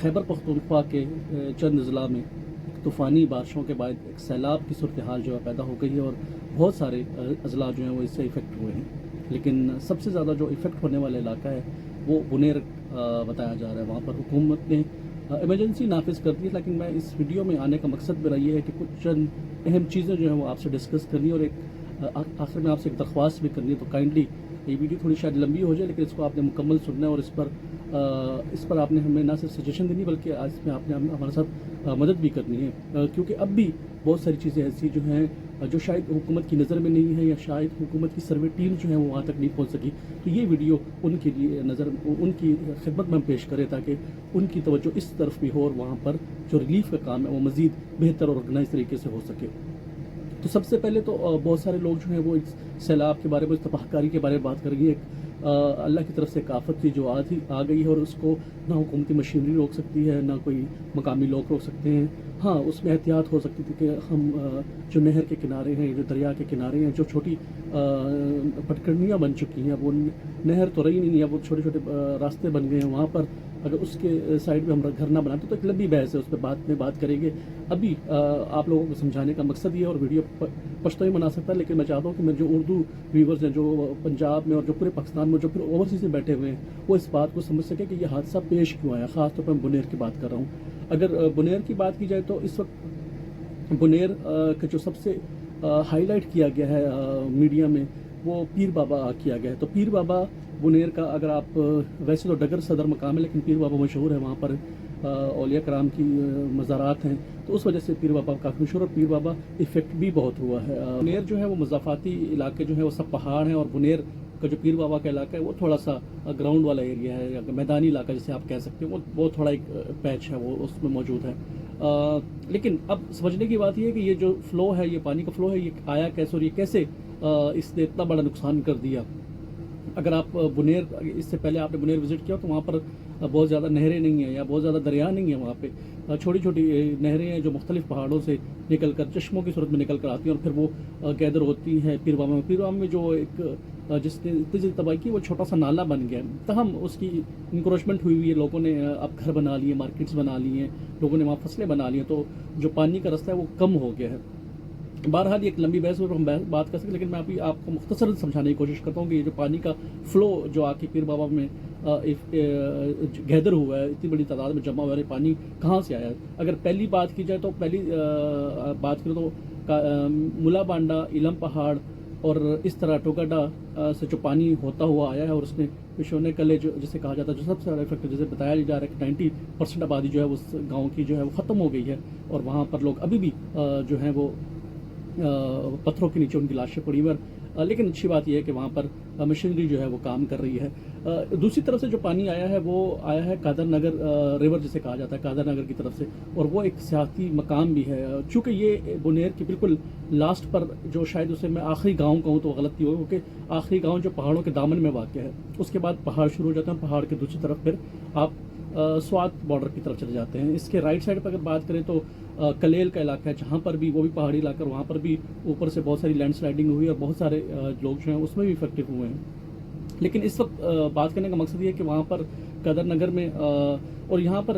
خیبر پختونخوا کے چند اضلاع میں طوفانی بارشوں کے بعد ایک سیلاب کی صورتحال جو ہے پیدا ہو گئی ہے اور بہت سارے اضلاع جو ہیں وہ اس سے افیکٹ ہوئے ہیں، لیکن سب سے زیادہ جو افیکٹ ہونے والا علاقہ ہے وہ بنیر بتایا جا رہا ہے۔ وہاں پر حکومت نے ایمرجنسی نافذ کر دی ہے، لیکن میں اس ویڈیو میں آنے کا مقصد میرا یہ ہے کہ کچھ چند اہم چیزیں جو ہیں وہ آپ سے ڈسکس کرنی اور ایک آخر میں آپ سے ایک درخواست بھی کرنی ہے۔ تو کائنڈلی یہ ویڈیو تھوڑی شاید لمبی ہو جائے، لیکن اس کو آپ نے مکمل سننا ہے اور اس پر آپ نے ہمیں نہ صرف سجیشن دینی بلکہ آج میں آپ نے ہمارے ساتھ مدد بھی کرنی ہے، کیونکہ اب بھی بہت ساری چیزیں ایسی جو ہیں جو شاید حکومت کی نظر میں نہیں ہے یا شاید حکومت کی سروے ٹیم جو ہے وہ وہاں تک نہیں پہنچ سکی۔ تو یہ ویڈیو ان کے لیے ان کی خدمت میں ہم پیش کریں تاکہ ان کی توجہ اس طرف بھی ہو اور وہاں پر جو ریلیف کا کام ہے وہ مزید بہتر اور آرگنائز طریقے سے ہو سکے۔ تو سب سے پہلے تو بہت سارے لوگ جو ہیں وہ اس سیلاب کے بارے میں، اس تباہ کاری کے بارے میں بات کریں گے۔ ایک اللہ کی طرف سے ایک آفت تھی جو آ گئی ہے اور اس کو نہ حکومتی مشینری روک سکتی ہے، نہ کوئی مقامی لوگ روک سکتے ہیں۔ ہاں، اس میں احتیاط ہو سکتی تھی کہ ہم جو نہر کے کنارے ہیں، جو دریا کے کنارے ہیں، جو چھوٹی پٹکڑنیاں بن چکی ہیں، وہ نہر تو رہی نہیں ہے، وہ چھوٹے چھوٹے راستے بن گئے ہیں، وہاں پر اگر اس کے سائڈ میں ہم گھر نہ بناتے تو ایک لمبی بحث ہے، اس پہ بات کریں گے۔ ابھی آپ لوگوں کو سمجھانے کا مقصد یہ ہے، اور ویڈیو پشتو ہی بنا سکتا ہے، لیکن میں چاہتا ہوں کہ میرے جو اردو ویورز ہیں جو پنجاب میں اور جو پورے پاکستان میں جو پھر اوورسیز میں بیٹھے ہوئے ہیں وہ اس بات کو سمجھ سکے کہ یہ حادثہ پیش کیوں آیا۔ خاص طور پر میں بنیر کی بات کر رہا ہوں۔ اگر بنیر کی بات کی جائے تو اس وقت بنیر کا جو سب سے ہائی لائٹ کیا گیا ہے میڈیا میں وہ پیر بابا کیا گیا ہے۔ تو پیر بابا بنیر کا اگر آپ ویسے تو ڈگر صدر مقام ہے، لیکن پیر بابا مشہور ہے، وہاں پر اولیاء کرام کی مزارات ہیں، تو اس وجہ سے پیر بابا کافی مشہور اور پیر بابا افیکٹ بھی بہت ہوا ہے۔ بنیر جو ہے وہ مضافاتی علاقے جو ہے وہ سب پہاڑ ہیں، اور بنیر کا جو پیر بابا کا علاقہ ہے وہ تھوڑا سا گراؤنڈ والا ایریا ہے یا میدانی علاقہ جسے آپ کہہ سکتے ہیں، وہ تھوڑا ایک پیچ ہے، وہ اس میں موجود ہے۔ لیکن اب سمجھنے کی بات یہ ہے کہ یہ جو فلو ہے، یہ پانی کا فلو ہے، یہ آیا کیسے اور یہ کیسے اس نے اتنا بڑا نقصان کر دیا۔ اگر آپ بنیر، اس سے پہلے آپ نے بنیر وزٹ کیا تو وہاں پر بہت زیادہ نہریں نہیں ہیں یا بہت زیادہ دریا نہیں ہیں، وہاں پہ چھوٹی چھوٹی نہریں ہیں جو مختلف پہاڑوں سے نکل کر چشموں کی صورت میں نکل کر آتی ہیں اور پھر وہ گیدر ہوتی ہیں پیر بابا میں جو ایک جس نے اتنی زیادہ تباہی کی وہ چھوٹا سا نالا بن گیا ہے۔ تاہم اس کی انکروچمنٹ ہوئی ہے، لوگوں نے اب گھر بنا لیے، مارکیٹس بنا لی ہیں، لوگوں نے وہاں فصلیں بنا لی ہیں، تو جو پانی کا رستہ ہے وہ کم ہو گیا ہے۔ بہرحال یہ ایک لمبی بحث پر ہم بات کر سکتے ہیں، لیکن میں ابھی آپ کو مختصر سمجھانے کی کوشش کرتا ہوں کہ یہ جو پانی کا فلو جو آ کے پیر بابا میں گیدر ہوا ہے، اتنی بڑی تعداد میں جمع ہوا ہے، پانی کہاں سے آیا ہے۔ اگر پہلی بات کی جائے تو پہلی بات کریں تو ملا بانڈا، علم پہاڑ اور اس طرح ٹوگاڈا سے جو پانی ہوتا ہوا آیا ہے، اور اس نے پشونے کلے جسے کہا جاتا ہے، جو سب سے زیادہ افیکٹ جسے بتایا جا رہا ہے کہ 90% آبادی جو ہے اس گاؤں کی جو ہے وہ ختم ہو گئی ہے، اور وہاں پر لوگ ابھی بھی جو ہیں وہ پتھروں کے نیچے ان کی لاشیں پڑی ہوئی ہیں۔ لیکن اچھی بات یہ ہے کہ وہاں پر مشینری جو ہے وہ کام کر رہی ہے۔ دوسری طرف سے جو پانی آیا ہے وہ آیا ہے قادر نگر ریور جسے کہا جاتا ہے، قادر نگر کی طرف سے، اور وہ ایک سیاحتی مقام بھی ہے۔ چونکہ یہ بنیر کی بالکل لاسٹ پر جو شاید اسے میں آخری گاؤں کہوں تو غلطی ہوگی، کیونکہ آخری گاؤں جو پہاڑوں کے دامن میں واقع ہے، اس کے بعد پہاڑ شروع ہو جاتے ہیں، پہاڑ کے دوسری طرف پھر آپ سوات بارڈر کی طرف چلے جاتے ہیں۔ اس کے رائٹ سائڈ پر اگر بات کریں تو کلیل کا علاقہ ہے، جہاں پر بھی وہ بھی پہاڑی علاقہ، وہاں پر بھی اوپر سے بہت ساری لینڈ سلائڈنگ ہوئی اور بہت سارے لوگ جو ہیں اس میں بھی افیکٹو ہوئے ہیں۔ لیکن اس وقت بات کرنے کا مقصد یہ ہے کہ وہاں پر قادر نگر میں اور یہاں پر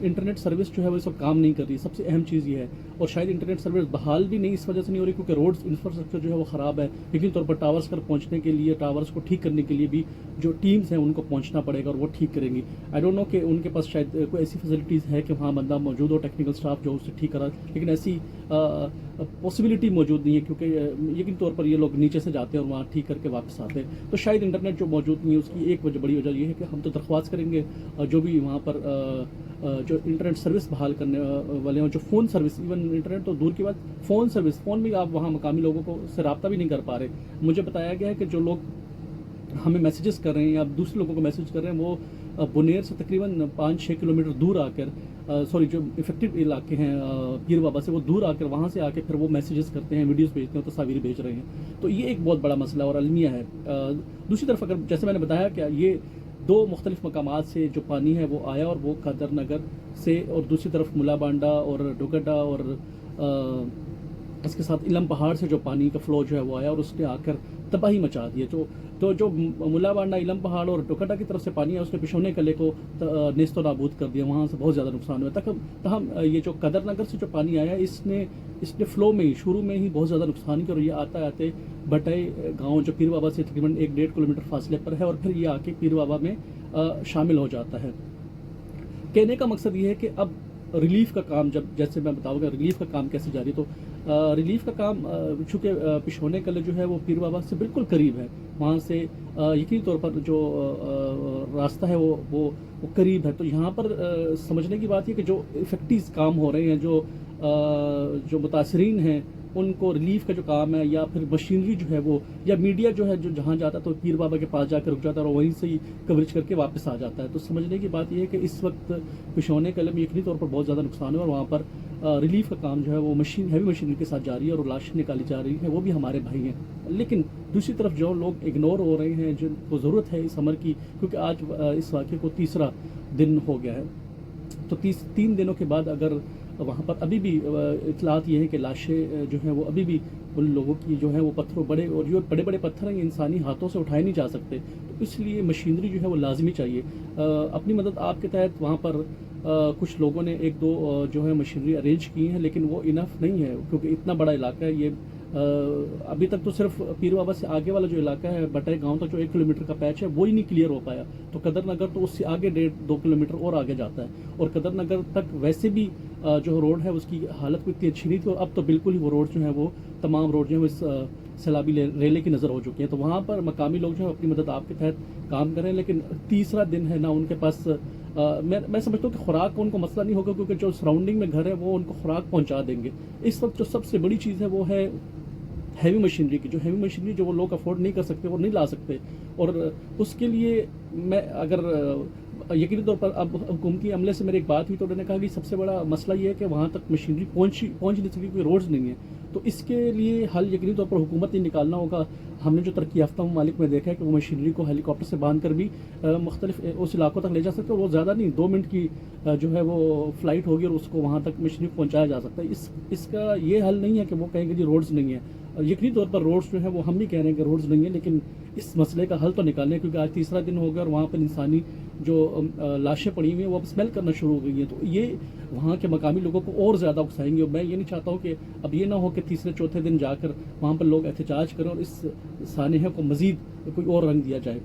انٹرنیٹ سروس جو ہے وہ اس وقت کام نہیں کر رہی، سب سے اہم چیز یہ ہے، اور شاید انٹرنیٹ سروس بحال بھی نہیں اس وجہ سے نہیں ہو رہی کیونکہ روڈز انفراسٹرکچر جو ہے وہ خراب ہے۔ یقینی طور پر ٹاورز پر پہنچنے کے لیے، ٹاورز کو ٹھیک کرنے کے لیے بھی جو ٹیمز ہیں ان کو پہنچنا پڑے گا اور وہ ٹھیک کریں گی۔ آئی ڈونٹ نو کہ ان کے پاس شاید کوئی ایسی فیسلٹیز ہے کہ وہاں بندہ موجود ہو، ٹیکنیکل سٹاف جو اسے ٹھیک کرا، لیکن ایسی پاسبلٹی موجود نہیں ہے کیونکہ یقینی طور پر یہ لوگ نیچے سے جاتے ہیں اور وہاں ٹھیک کر کے واپس آتے ہیں۔ تو شاید انٹرنیٹ جو موجود نہیں ہے اس کی ایک بڑی وجہ یہ ہے کہ ہم تو درخواست کریں گے جو بھی وہاں پر جو انٹرنیٹ سروس بحال کرنے والے ہیں، جو فون سروس، ایون انٹرنیٹ تو دور کی بات، فون سروس، فون بھی آپ وہاں مقامی لوگوں کو سے رابطہ بھی نہیں کر پا رہے۔ مجھے بتایا گیا ہے کہ جو لوگ ہمیں میسیجز کر رہے ہیں یا دوسرے لوگوں کو میسیج کر رہے ہیں وہ بنیر سے تقریباً 5-6 کلومیٹر دور آ کر جو افیکٹڈ علاقے ہیں پیر بابا سے، وہ دور آ کر وہاں سے آ کے پھر وہ میسیجز کرتے ہیں، ویڈیوز بھیجتے ہیں، تصاویر بھیج رہے ہیں۔ تو یہ ایک بہت بڑا مسئلہ اور المیہ ہے۔ دوسری طرف اگر جیسے میں نے بتایا کہ یہ دو مختلف مقامات سے جو پانی ہے وہ آیا اور وہ قادر نگر سے، اور دوسری طرف ملا بانڈا اور ڈوگڈا اور اس کے ساتھ علم پہاڑ سے جو پانی کا فلو جو ہے وہ آیا اور اس نے آ کر तबाही मचा दी है। तो जो मुलाबांडा इलम पहाड़ और टोकटा की तरफ से पानी है उसने पिशोने कले को नेस्तो नाबूद कर दिया, वहाँ से बहुत ज़्यादा नुकसान हुआ। तहम ये जो कदर नगर से जो पानी आया इसने फ्लो में ही शुरू में ही बहुत ज़्यादा नुकसान किया, और ये आते आते बटाई गाँव जो पीर बाबा से तकरीबन 1-1.5 किलोमीटर फासले पर है, और फिर ये आके पीर बाबा में शामिल हो जाता है। कहने का मकसद ये है कि अब रिलीफ का काम, जब जैसे मैं बताऊंगा रिलीफ का काम कैसे जारी, तो रिलीफ का काम चूँकि पिशोने कले जो है वो पीर बाबा से बिल्कुल करीब है, वहाँ से यकीनी तौर पर जो रास्ता है वो करीब है। तो यहाँ पर समझने की बात है कि जो इफेक्टिव काम हो रहे हैं, जो मुतासरीन हैं, उनको रिलीफ का जो काम है या फिर मशीनरी जो है वो, या मीडिया जो है जो जहाँ जाता है तो पीर बाबा के पास जाकर रुक जाता है और वहीं से ही कवरेज करके वापस आ जाता है। तो समझने की बात यह है कि इस वक्त पिशोने कले में यकीनी तौर पर बहुत ज़्यादा नुकसान हुआ, और वहाँ पर रिलीफ का काम जो है वो हैवी मशीनरी के साथ जारी है, और लाशें निकाली जा रही हैं, वो भी हमारे भाई हैं। लेकिन दूसरी तरफ जो लोग इग्नोर हो रहे हैं, जिनको ज़रूरत है इस अमर की, क्योंकि आज इस वाक़े को 3रा दिन हो गया है, तो 3 दिनों के बाद अगर वहाँ पर अभी भी इतलात ये है कि लाशें जो हैं वो अभी भी उन लोगों की जो है वो पत्थरों बड़े, और जो बड़े बड़े पत्थर हैं इंसानी हाथों से उठाए नहीं जा सकते, तो इसलिए मशीनरी जो है वो लाजमी चाहिए। अपनी मदद आपके तहत वहाँ पर कुछ लोगों ने 1-2 जो है मशीनरी अरेंज की हैं, लेकिन वो इनफ नहीं है, क्योंकि इतना बड़ा इलाका है ये। अभी तक तो सिर्फ पीर बाबा से आगे वाला जो इलाका है बटाई गांव तक जो 1 किलोमीटर का पैच है वो ही नहीं क्लियर हो पाया, तो कदर नगर तो उससे आगे 1.5-2 किलोमीटर और आगे जाता है, और कदर नगर तक वैसे भी जो रोड है उसकी हालत इतनी अच्छी नहीं थी, और अब तो बिल्कुल ही वो रोड जो है वो तमाम रोड जो है वो सैलाबी रेले की नज़र हो चुकी है। तो वहाँ पर मकामी लोग जो है अपनी मदद आपके तहत काम करें, लेकिन 3रा दिन है ना, उनके पास मैं समझता हूँ कि खुराक का उनको मसला नहीं होगा, क्योंकि जो सराउंडिंग में घर है वो उनको खुराक पहुँचा देंगे। इस वक्त जो सबसे बड़ी चीज़ है वो है हैवी मशीनरी की, जो हैवी मशीनरी जो वो लोग अफोर्ड नहीं कर सकते, वो नहीं ला सकते, और उसके लिए मैं अगर यकीनी तौर पर अब हुकूमती अमले से मेरी एक बात हुई तो उन्होंने कहा कि सबसे बड़ा मसला ये है कि वहाँ तक मशीनरी पहुँच नहीं सकी, कोई रोड्स नहीं है। तो इसके लिए हल यकीनी तौर पर हुकूमत ने निकालना होगा। हमने जो तरक्की याफ्ता ममालिक में देखा है कि वो मशीनरी को हेलीकॉप्टर से बांध कर भी मुख्तलिफ उस इलाकों तक ले जा सकते हैं, वो ज़्यादा नहीं 2 मिनट की जो है वो फ़्लाइट होगी और उसको वहाँ तक मशीनरी पहुँचाया जा सकता है। इसका ये हल नहीं है कि वो कहेंगे जी रोड्स नहीं है। यकीनी तौर पर रोड्स जो है वो हम भी कह रहे हैं कि रोड्स नहीं है, लेकिन इस मसले का हल तो निकालने, क्योंकि आज 3रा दिन हो गया और वहाँ पर इंसानी जो लाशें पड़ी हुई हैं वो अब स्मेल करना शुरू हो गई हैं, तो ये वहाँ के मकामी लोगों को और ज़्यादा उकसाएंगे। और मैं ये नहीं चाहता हूँ कि अब ये ना हो कि 3रे-4थे दिन जाकर वहाँ पर लोग एहतजाज करें और इस सानहे को मज़ीद कोई और रंग दिया जाए।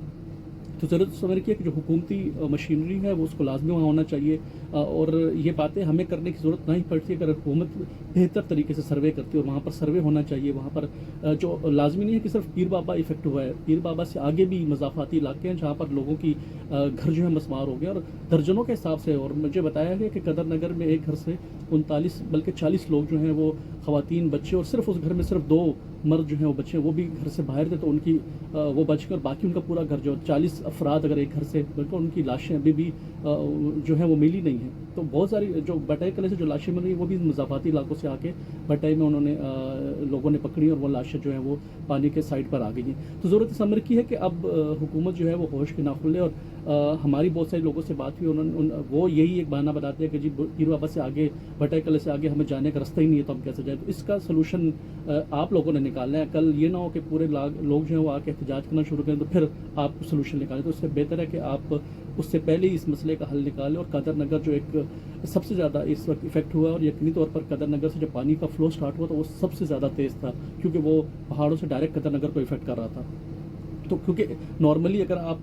तो ज़रूरत समझ की है कि जो हुकूमती मशीनरी है वो उसको लाजमी वहाँ होना चाहिए, और ये बातें हमें करने की ज़रूरत नहीं पड़ती अगर हुकूमत बेहतर तरीके से सर्वे करती है, और वहाँ पर सर्वे होना चाहिए। वहाँ पर जो लाजमी नहीं है कि सिर्फ पीर बाबा इफेक्ट हुआ है, पीर बाबा से आगे भी मज़ाफ़ाती इलाके हैं जहाँ पर लोगों की घर जो है मसमार हो गए, और दर्जनों के हिसाब से। और मुझे बताया गया कि कदर नगर में एक घर से 39 बल्कि 40 लोग जो हैं वो ख़वातीन, बच्चे, और सिर्फ उस घर में सिर्फ 2 मर्द जो हैं वो बच्चे, वो भी घर से बाहर थे, तो उनकी वो बच कर बाकी उनका पूरा घर जो 40 अफराद अगर एक घर से, बल्कि उनकी लाशें अभी भी जो है वो मिली नहीं है। तो बहुत सारी जो बटाई कले से जो लाशें मिल रही हैं वो भी मज़ाफ़ाती इलाकों से आके बटाई में उन्होंने लोगों ने पकड़ी, और वो लाशें जो हैं वो पानी के साइड पर आ गई हैं। तो ज़रूरत इस अमर की है कि अब हुकूमत जो है वो होश के ना खुले, और हमारी बहुत सारे लोगों से बात हुई, उन्होंने वो यही एक बहाना बताते हैं कि जी पीर बाबा से आगे, बटाई कले से आगे हमें जाने का रास्ता ही नहीं है, तो हम कैसे जाएँ। तो इसका सलूशन आप लोगों ने निकालना है। कल ये ना हो कि पूरे लोग जो हैं वो आके एहतजाज करना शुरू करें तो फिर आप सोल्यूशन निकालें। तो इससे बेहतर है कि आप उससे पहले ही इस मसले का हल निकालें। और कदर नगर जो एक सबसे ज़्यादा इस वक्त इफेक्ट हुआ, और यकीनी तौर पर कदर नगर से जब पानी का फ्लो स्टार्ट हुआ तो वो सबसे ज़्यादा तेज़ था, क्योंकि वो पहाड़ों से डायरेक्ट कदर नगर को इफेक्ट कर रहा था। तो क्योंकि नॉर्मली अगर आप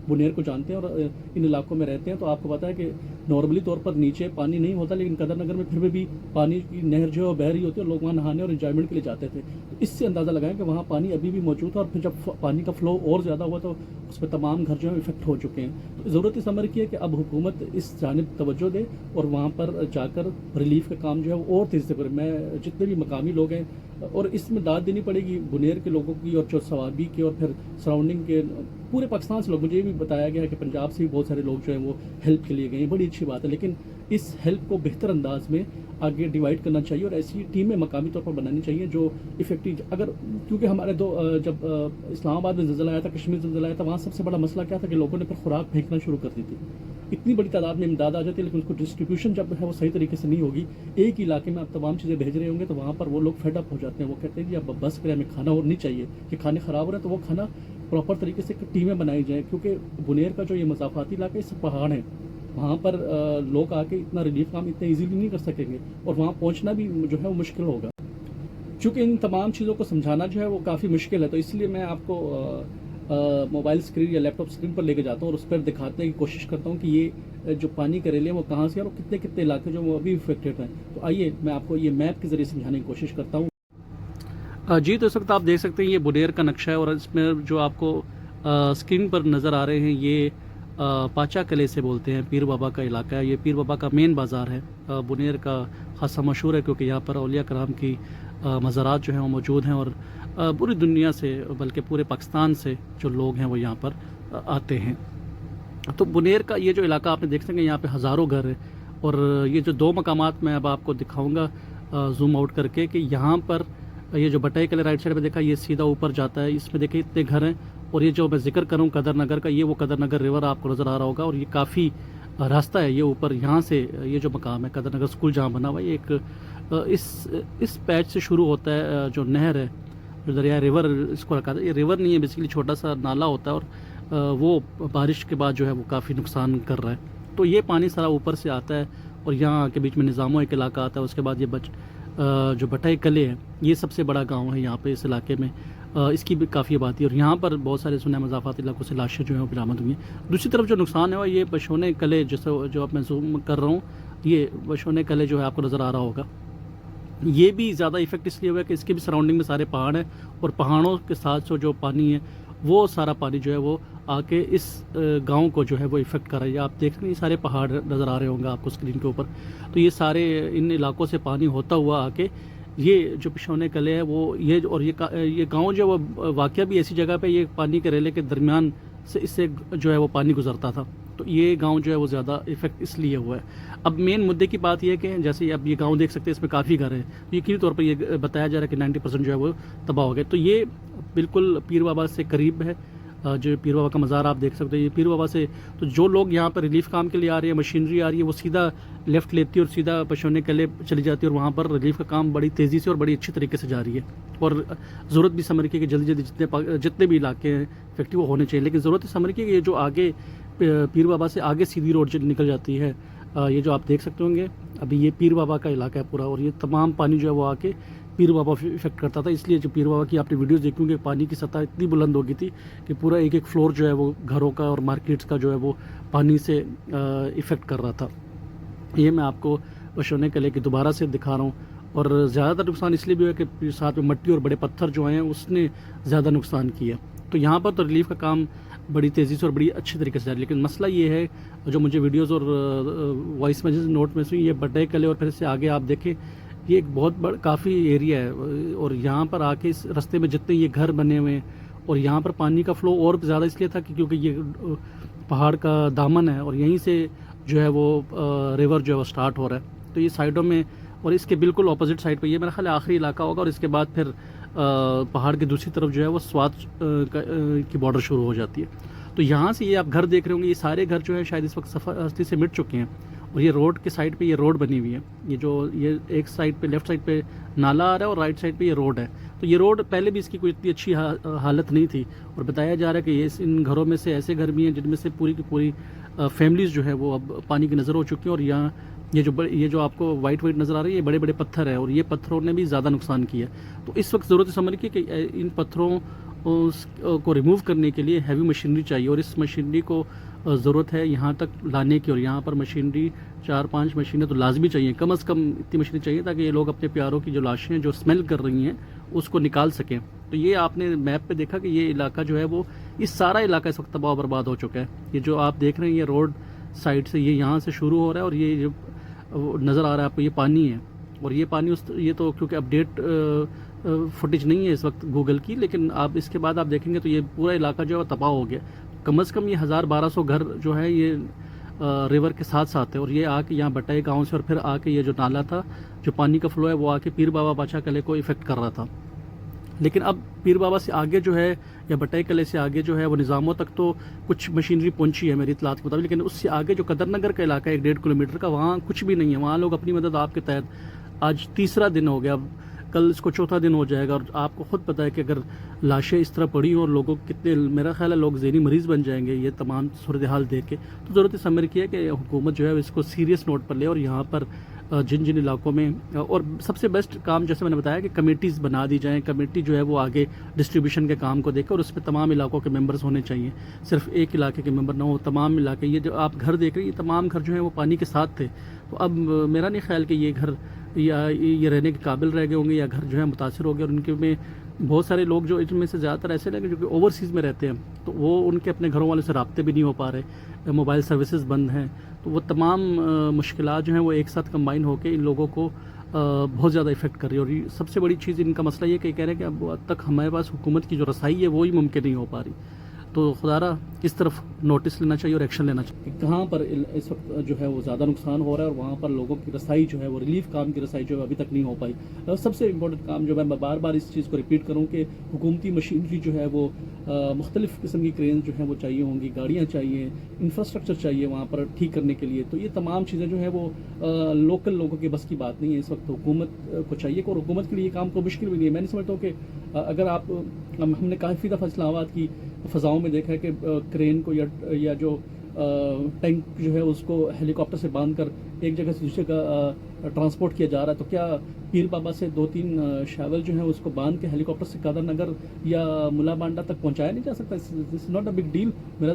बुनेर को जानते हैं और इन इलाकों में रहते हैं तो आपको पता है कि नॉर्मली तौर पर नीचे पानी नहीं होता, लेकिन कदर नगर में फिर भी पानी की नहर जो है बह रही होती है और लोग वहाँ नहाने और एंजॉयमेंट के लिए जाते थे। तो इससे अंदाज़ा लगाएं कि वहाँ पानी अभी भी मौजूद था, और फिर जब पानी का फ्लो और ज़्यादा हुआ तो उस पर तमाम घर जो है इफेक्ट हो चुके हैं। तो ज़रूरत इस अमर की है कि अब हुकूमत इस जानिब तवज्जो दे और वहाँ पर जाकर रिलीफ का काम जो है वो और तेज़ी से करे। मैं जितने भी मकामी लोग हैं, और इसमें दाद देनी पड़ेगी बुनेर के लोगों की और जो सवाबी के और फिर सराउंडिंग के पूरे पाकिस्तान से लोग। मुझे ये भी बताया गया है कि पंजाब से भी बहुत सारे लोग जो हैं वो हेल्प के लिए गए हैं, बड़ी अच्छी बात है, लेकिन इस हेल्प को बेहतर अंदाज में आगे डिवाइड करना चाहिए और ऐसी टीमें मकामी तौर पर बनानी चाहिए जो इफेक्टिव। अगर क्योंकि हमारे जब इस्लामाबाद में ज़लज़ला आया था, कश्मीर में ज़लज़ला आया था, वहाँ सबसे बड़ा मसला क्या था कि लोगों ने फिर खुराक फेंकना शुरू कर दी थी। इतनी बड़ी तादाद में इमदाद आ जाती है, लेकिन उसको डिस्ट्रीब्यूशन जब है वो सही तरीके से नहीं होगी, एक ही इलाके में आप तमाम चीज़ें भेज रहे होंगे, तो वहाँ पर वो लोग फेड अप हो जाते हैं। वो कहते हैं कि अब बस करें, हमें खाना और नहीं चाहिए, कि खाने ख़राब हो रहे हैं, तो वो खाना प्रॉपर तरीके से टीमें बनाई जाए, क्योंकि बुनेर का जो ये मज़ाफ़ाती इलाका इस पहाड़ है, वहाँ पर लोग आके इतना रिलीफ काम इतने ईजीली नहीं कर सकेंगे, और वहाँ पहुँचना भी जो है वो मुश्किल होगा। चूँकि इन तमाम चीज़ों को समझाना जो है वो काफ़ी मुश्किल है, तो इसलिए मैं आपको मोबाइल स्क्रीन या लैपटॉप स्क्रीन पर लेके जाता हूँ और उस पर दिखाने की कोशिश करता हूँ कि ये जो पानी के रेले हैं वो कहाँ से और कितने कितने इलाके जो वो अभी इफेक्टेड हैं। तो आइए मैं आपको ये मैप के ज़रिए समझाने की कोशिश करता हूँ। जी, तो इस वक्त आप देख सकते हैं ये बुनेर का नक्शा है, और इसमें जो आपको स्क्रीन पर नज़र आ रहे हैं ये पाचा किले से बोलते हैं, पीर बाबा का इलाका है। ये पीर बाबा का मेन बाज़ार है, बुनेर का खासा मशहूर है, क्योंकि यहाँ पर औलिया कराम की मज़ारात जो हैं वो मौजूद हैं, और पूरी दुनिया से बल्कि पूरे पाकिस्तान से जो लोग हैं वो यहाँ पर आते हैं। तो बुनेर का ये जो इलाका आपने देख सकें, यहाँ पे हज़ारों घर है, और ये जो दो मकामात मैं अब आपको दिखाऊंगा जूम आउट करके, कि यहाँ पर ये जो बटाई किले राइट साइड पे देखा, ये सीधा ऊपर जाता है, इसमें देखिए इतने घर हैं। और ये जो मैं जिक्र करूँ कदर नगर का, ये वो कदर नगर रिवर आपको नज़र आ रहा होगा, और ये काफ़ी रास्ता है ये ऊपर, यहाँ से ये जो मकाम है कदर नगर स्कूल जहाँ बना हुआ है, ये एक इस पैच से शुरू होता है जो नहर है, जो दरिया रिवर इसको रखा था। ये रिवर नहीं है, बेसिकली छोटा सा नाला होता है, और वो बारिश के बाद जो है वो काफ़ी नुकसान कर रहा है। तो ये पानी सारा ऊपर से आता है, और यहाँ के बीच में निज़ामों एक इलाका आता है। उसके बाद ये जो बटाई कले है, ये सबसे बड़ा गांव है यहाँ पे इस इलाके में, इसकी भी काफ़ी आबादी है, और यहाँ पर बहुत सारे सुना मज़ाफ़ाती इलाकों से लाशें जो हैं वो बरामद हुई हैं। दूसरी तरफ जो नुकसान है वो ये बशोने कले, जैसे जो अब मैं जूम कर रहा हूँ, ये बशोने कले जो है आपको नज़र आ रहा होगा, ये भी ज़्यादा इफेक्ट इसलिए हुआ है कि इसके भी सराउंडिंग में सारे पहाड़ हैं, और पहाड़ों के साथ जो पानी है वो सारा पानी जो है वो आके इस गांव को जो है वो इफ़ेक्ट कर रहा है। आप देख रहे हैं ये सारे पहाड़ नज़र आ रहे होंगे आपको स्क्रीन के ऊपर, तो ये सारे इन इलाकों से पानी होता हुआ आके ये जो पिशौने कले है वो ये गांव जो वो वाक़या भी ऐसी जगह पे, ये पानी के रेले के दरमियान से इससे जो है वो पानी गुजरता था। तो ये गांव जो है वो ज़्यादा इफेक्ट इसलिए हुआ है। अब मेन मुद्दे की बात यह है कि जैसे अब ये गांव देख सकते हैं, इसमें काफ़ी घर हैं, तो यकीनी तौर पर ये बताया जा रहा है कि 90% जो है वो तबाह हो गए। तो ये बिल्कुल पीर बाबा से करीब है, जो पीर बाबा का मज़ार आप देख सकते हैं, ये पीर बाबा से, तो जो लोग यहाँ पर रिलीफ काम के लिए आ रहे हैं, मशीनरी आ रही है, वो सीधा लेफ़्ट लेती है और सीधा पशौने के लिए चली जाती है, और वहाँ पर रिलीफ का काम बड़ी तेज़ी से और बड़ी अच्छी तरीके से जारी है। और ज़रूरत भी समझ की कि जल्दी जल्दी जितने भी इलाके हैं इफेक्टिव होने चाहिए, लेकिन ज़रूरत समझ की कि ये जो आगे पीर बाबा से आगे सीधी रोड निकल जाती है, ये जो आप देख सकते होंगे अभी, ये पीर बाबा का इलाका है पूरा, और ये तमाम पानी जो है वो आके पीर बाबा इफेक्ट करता था। इसलिए जो पीर बाबा की आपने वीडियोस देखी होंगे, पानी की सतह इतनी बुलंद हो गई थी कि पूरा एक एक फ्लोर जो है वो घरों का और मार्केट्स का जो है वो पानी से इफ़ेक्ट कर रहा था। ये मैं आपको बशोने कले की दोबारा से दिखा रहा हूँ। और ज़्यादातर नुकसान इसलिए भी हुआ कि साथ में मिट्टी और बड़े पत्थर जो हैं उसने ज़्यादा नुकसान किया। तो यहाँ पर तो रिलीफ का काम बड़ी तेज़ी से और बड़ी अच्छी तरीके से जा रही है, लेकिन मसला ये है, जो मुझे वीडियोस और वॉइस मैसेज नोट में से ये बटाई कले और फिर से आगे आप देखें, ये एक बहुत बड़ा काफ़ी एरिया है, और यहाँ पर आके इस रास्ते में जितने ये घर बने हुए हैं, और यहाँ पर पानी का फ़्लो और ज़्यादा इसलिए था कि क्योंकि ये पहाड़ का दामन है, और यहीं से जो है वो रिवर जो है वो स्टार्ट हो रहा है। तो ये साइडों में, और इसके बिल्कुल अपोजिट साइड पे ये मेरा ख्याल आखिरी इलाका होगा, और इसके बाद फिर पहाड़ की दूसरी तरफ जो है वो स्वात की बॉर्डर शुरू हो जाती है। तो यहाँ से ये आप घर देख रहे होंगे, ये सारे घर जो है शायद इस वक्त सफ़र से मिट चुके हैं, और ये रोड के साइड पे ये रोड बनी हुई है। ये एक साइड पे लेफ़्ट साइड पे नाला आ रहा है और राइट साइड पे ये रोड है। तो ये रोड पहले भी इसकी कोई इतनी अच्छी हालत नहीं थी, और बताया जा रहा है कि ये इन घरों में से ऐसे घर भी हैं जिनमें से पूरी की पूरी फैमिलीज़ जो है वो अब पानी की नज़र हो चुकी हैं। और यहाँ ये जो आपको वाइट नज़र आ रही है, ये बड़े बड़े पत्थर है, और ये पत्थरों ने भी ज़्यादा नुकसान किया। तो इस वक्त ज़रूरत समझ की कि इन पत्थरों को रिमूव करने के लिए हैवी मशीनरी चाहिए, और इस मशीनरी को ज़रूरत है यहाँ तक लाने की, और यहाँ पर मशीनरी 4-5 मशीनें तो लाजमी चाहिए, कम से कम इतनी मशीनें चाहिए ताकि ये लोग अपने प्यारों की जो लाशें जो स्मेल कर रही हैं उसको निकाल सकें। तो ये आपने मैप पे देखा कि ये इलाका जो है वो, इस सारा इलाका इस वक्त तबाह बर्बाद हो चुका है। ये जो आप देख रहे हैं ये रोड साइड से ये यहाँ से शुरू हो रहा है, और ये जो नज़र आ रहा है आपको ये पानी है, और ये पानी ये तो क्योंकि अपडेट फुटेज नहीं है इस वक्त गूगल की, लेकिन आप इसके बाद आप देखेंगे तो ये पूरा इलाका जो है तबाह हो गया। कम से कम ये 1000-1200 घर जो है ये रिवर के साथ साथ है, और ये आके यहाँ बटाई गांव से और फिर आके ये जो नाला था, जो पानी का फ्लो है वो आके पीर बाबा पाचा किले को इफ़ेक्ट कर रहा था। لیکن اب پیر بابا سے آگے جو ہے یا بٹائی کلے سے آگے جو ہے وہ نظاموں تک تو کچھ مشینری پہنچی ہے میری اطلاعات کے مطابق، لیکن اس سے آگے جو قدر نگر کا علاقہ ہے 1.5 کلومیٹر کا، وہاں کچھ بھی نہیں ہے. وہاں لوگ اپنی مدد آپ کے تحت آج تیسرا دن ہو گیا، اب کل اس کو چوتھا دن ہو جائے گا. اور آپ کو خود پتہ ہے کہ اگر لاشیں اس طرح پڑی ہوں اور لوگوں کتنے، میرا خیال ہے لوگ ذہنی مریض بن جائیں گے یہ تمام صورتحال دیکھ کے. تو ضرورت اس عمر کی ہے کہ حکومت جو ہے اس کو سیریس نوٹ پر لے، اور یہاں پر جن جن علاقوں میں، اور سب سے بیسٹ کام جیسے میں نے بتایا کہ کمیٹیز بنا دی جائیں. کمیٹی جو ہے وہ آگے ڈسٹریبیوشن کے کام کو دیکھے، اور اس پہ تمام علاقوں کے ممبرز ہونے چاہیے، صرف ایک علاقے کے ممبر نہ ہو، تمام علاقے. یہ جو آپ گھر دیکھ رہے ہیں یہ تمام گھر جو ہیں وہ پانی کے ساتھ تھے. تو اب میرا نہیں خیال کہ یہ گھر یا یہ رہنے کے قابل رہ گئے ہوں گے، یا گھر جو ہے متاثر ہو گئے. اور ان کے میں بہت سارے لوگ جو ان میں سے زیادہ تر ایسے لگے جو کہ اوورسیز میں رہتے ہیں، تو وہ ان کے اپنے گھروں والوں سے رابطے بھی نہیں ہو پا رہے، موبائل سروسز بند ہیں. تو وہ تمام مشکلات جو ہیں وہ ایک ساتھ کمبائن ہو کے ان لوگوں کو بہت زیادہ افیکٹ کر رہی ہے. اور سب سے بڑی چیز ان کا مسئلہ یہ کہ کہہ رہے ہیں کہ اب تک ہمارے پاس حکومت کی جو رسائی ہے وہی ممکن نہیں ہو پا رہی. تو خدا را اس طرف نوٹس لینا چاہیے اور ایکشن لینا چاہیے کہ کہاں پر اس وقت جو ہے وہ زیادہ نقصان ہو رہا ہے، اور وہاں پر لوگوں کی رسائی جو ہے وہ ریلیف کام کی رسائی جو ہے ابھی تک نہیں ہو پائی. سب سے امپورٹنٹ کام جو میں بار بار اس چیز کو ریپیٹ کروں کہ حکومتی مشینری جو ہے وہ مختلف قسم کی کرینز جو ہیں وہ چاہیے ہوں گی، گاڑیاں چاہیے، انفراسٹرکچر چاہیے وہاں پر ٹھیک کرنے کے لیے. تو یہ تمام چیزیں جو ہے وہ لوکل لوگوں کے بس کی بات نہیں ہے. اس وقت حکومت کو چاہیے کہ، اور حکومت کے لیے یہ کام کو مشکل بھی نہیں ہے. میں نہیں سمجھتا ہوں کہ اگر آپ، ہم نے کافی دفعہ اسلام آباد کی فضاؤں میں دیکھا ہے کہ کرین کو یا جو ٹینک جو ہے اس کو ہیلی کاپٹر سے باندھ کر ایک جگہ سے دوسری جگہ ٹرانسپورٹ کیا جا رہا ہے. تو کیا پیر بابا سے 2-3 شاول جو ہیں اس کو باندھ کے ہیلی کاپٹر سے قادر نگر یا ملا بانڈا تک پہنچایا نہیں جا سکتا؟ This not a big deal. میرا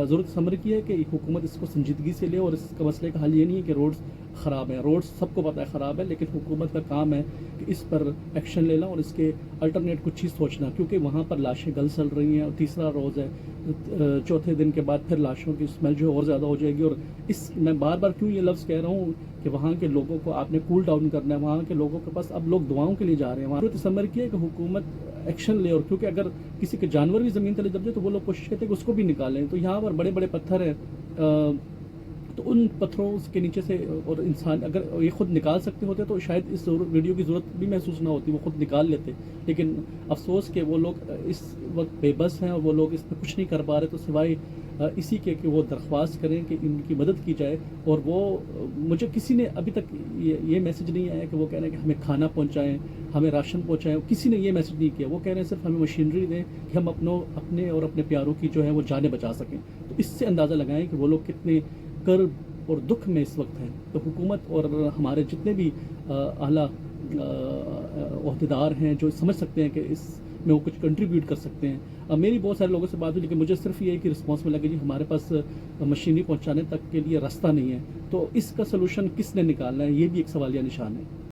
ضرورت سمجھ کی ہے کہ حکومت اس کو سنجیدگی سے لے، اور اس کا مسئلے کا حل یہ نہیں ہے کہ روڈز خراب ہیں. روڈز سب کو پتہ ہے خراب ہے، لیکن حکومت کا کام ہے کہ اس پر ایکشن لینا اور اس کے الٹرنیٹ کچھ چیز سوچنا، کیونکہ وہاں پر لاشیں گل سل رہی ہیں. اور تیسرا روز ہے، چوتھے دن کے بعد پھر لاشوں کی اسمیل جو ہے اور زیادہ ہو جائے گی. اور میں بار بار کیوں یہ لفظ کہہ رہا ہوں کہ وہاں کے لوگوں کو آپ نے کول ڈاؤن کرنا ہے. وہاں کے لوگوں کے پاس اب لوگ دعاؤں کے لیے جا رہے ہیں. وہاں تصور کیا ہے کہ حکومت ایکشن لے، اور کیونکہ اگر کسی کے جانور بھی زمین تلے دب جائے تو وہ لوگ کوشش کرتے ہیں کہ اس کو بھی نکالیں. تو یہاں پر بڑے بڑے پتھر ہیں، تو ان پتھروں کے نیچے سے، اور انسان اگر یہ خود نکال سکتے ہوتے تو شاید اس ویڈیو کی ضرورت بھی محسوس نہ ہوتی، وہ خود نکال لیتے. لیکن افسوس کہ وہ لوگ اس وقت بے بس ہیں، اور وہ لوگ اس پہ کچھ نہیں کر پا رہے. تو سوائے اسی کے کہ وہ درخواست کریں کہ ان کی مدد کی جائے. اور وہ مجھے کسی نے ابھی تک یہ میسج نہیں آیا کہ وہ کہہ رہے ہیں کہ ہمیں کھانا پہنچائیں، ہمیں راشن پہنچائیں. کسی نے یہ میسج نہیں کیا. وہ کہہ رہے ہیں صرف ہمیں مشینری دیں کہ ہم اپنے اور اپنے پیاروں کی جو ہے وہ جانیں بچا سکیں. تو اس سے اندازہ لگائیں کہ وہ لوگ کتنے کرب اور دکھ میں اس وقت ہیں. تو حکومت اور ہمارے جتنے بھی اعلیٰ عہدیدار ہیں جو سمجھ سکتے ہیں کہ اس میں وہ کچھ کنٹریبیوٹ کر سکتے ہیں. میری بہت سارے لوگوں سے بات ہوئی، لیکن مجھے صرف یہ کہ رسپانس میں لگے جی ہمارے پاس مشینری پہنچانے تک کے لیے راستہ نہیں ہے. تو اس کا سلوشن کس نے نکالنا ہے، یہ بھی ایک سوالیہ نشان ہے.